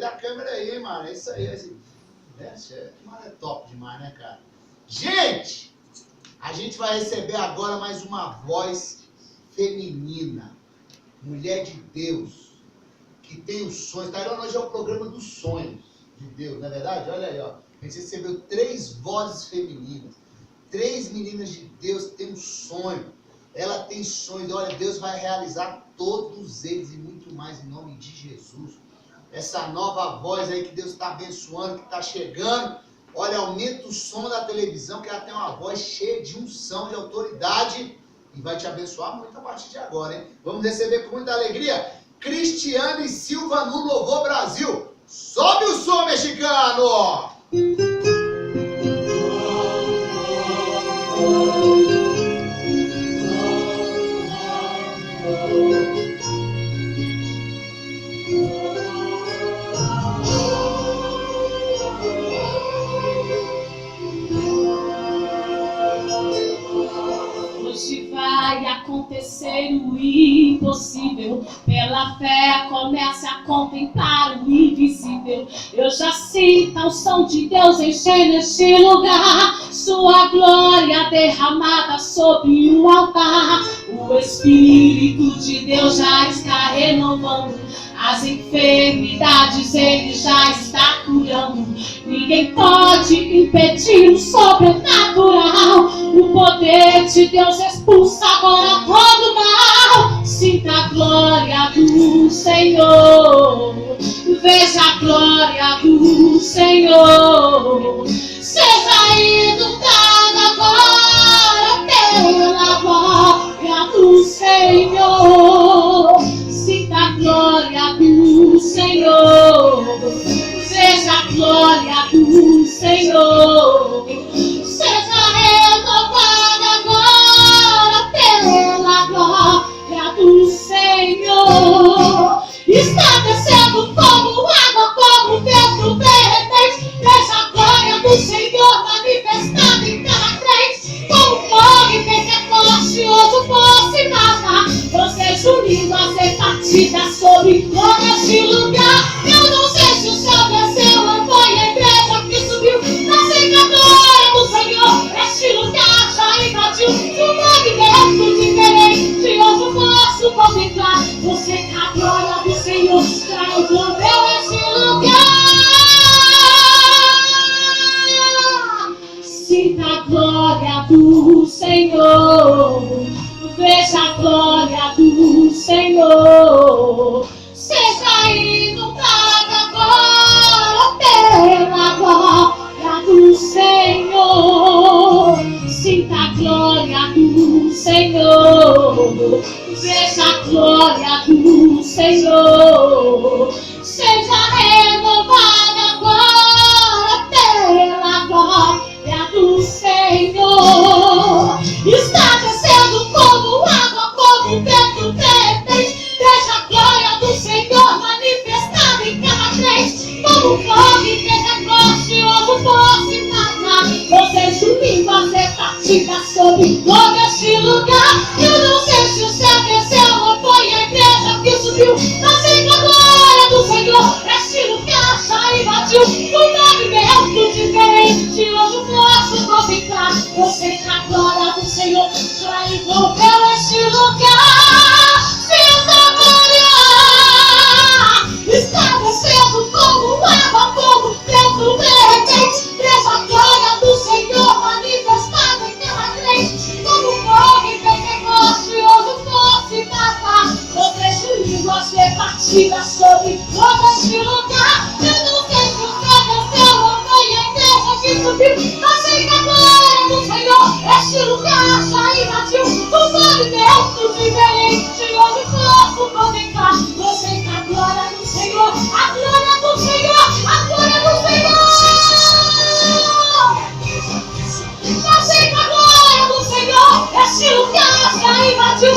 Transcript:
da câmera aí, mano. É isso aí. Assim. Que mano, é top demais, né, cara? Gente, a gente vai receber agora mais uma voz feminina. Mulher de Deus. Que tem os sonhos. Tairona, hoje é o programa dos sonhos de Deus, não é verdade? Olha aí, ó. A gente recebeu 3 vozes femininas. 3 meninas de Deus que têm um sonho. Ela tem sonhos. Olha, Deus vai realizar todos eles e muito mais em nome de Jesus. Essa nova voz aí que Deus está abençoando, que está chegando. Olha, aumenta o som da televisão, que ela tem uma voz cheia de unção, de autoridade. E vai te abençoar muito a partir de agora, hein? Vamos receber com muita alegria Cristiane Silva no Louvor Brasil. Sobe o som, mexicano! Hoje vai acontecer o impossível. Pela fé comece a contemplar o invisível. Eu já sinto a unção de Deus enchendo este lugar. Sua glória derramada sobre o altar. O Espírito de Deus já está renovando. As enfermidades Ele já está curando. Ninguém pode impedir o sobrenatural. O poder de Deus expulsa agora todo mal. Sinta a glória do Senhor. Veja a glória do Senhor. Seja inundado agora pela glória do Senhor. Sinta a glória do Senhor. Veja a glória do Senhor. Seja renovada agora pela glória do Senhor. Está descendo como água, como vento derretente. Veja a glória do Senhor manifestada em cada crente. Como fogo pentecostioso fosse nada. Você unindo as repartidas sobre todo este lugar. Eu não sei se o céu desceu ou foi a igreja que subiu. Mas sei que a glória do Senhor este lugar já invadiu. Um movimento diferente hoje posso contemplar. Você que a glória do Senhor já envolveu este lugar. Sinta a glória do Senhor. Veja a glória do Senhor. Seja inundada agora pela glória do Senhor. Sinta a glória do Senhor. Veja a glória do Senhor. Seja renovada agora pela glória do Senhor. Está descendo como água, como vento derretente. Veja a glória do Senhor manifestada em cada crente. Como fogo pentecostioso fosse nada. Vocês unindo as repartidas sobre todo este lugar. Eu não sei se o céu desceu ou foi a igreja que subiu. Mas sei que a glória do Senhor este lugar já invadiu. Um movimento diferente hoje posso contemplar. Você que a glória do Senhor já envolveu este lugar. Sinta a glória. Está descendo como água, como vento derretente. Veja a glória do Senhor manifestada em cada crente. Como fogo pentecostioso fosse nada. Você unindo as repartidas sobre todo este lugar. Eu não sei se o céu desceu ou foi a igreja que subiu. Mas sei que a glória do Senhor este lugar já invadiu. Um movimento diferente hoje posso contemplar. Você que a glória do Senhor, a glória do Senhor, a glória do Senhor. Eu sei que a glória do Senhor este lugar já invadiu.